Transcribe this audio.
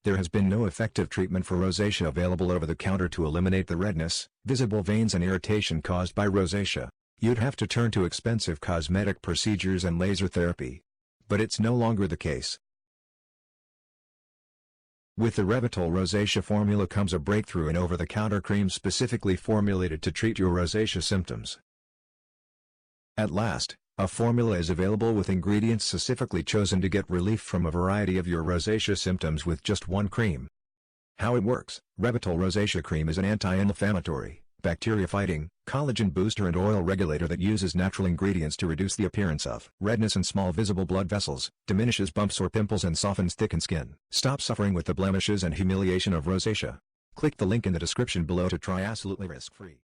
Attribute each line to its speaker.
Speaker 1: There has been no effective treatment for rosacea available over the counter to eliminate the redness, visible veins and irritation caused by rosacea. You'd have to turn to expensive cosmetic procedures and laser therapy. But it's no longer the case. With the Revitol Rosacea formula comes a breakthrough in over-the-counter cream specifically formulated to treat your rosacea symptoms. At last, a formula is available with ingredients specifically chosen to get relief from a variety of your rosacea symptoms with just one cream. How it works: Revitol Rosacea Cream is an anti-inflammatory, bacteria-fighting, collagen booster and oil regulator that uses natural ingredients to reduce the appearance of redness and small visible blood vessels, diminishes bumps or pimples and softens thickened skin. Stop suffering with the blemishes and humiliation of rosacea. Click the link in the description below to try absolutely risk-free.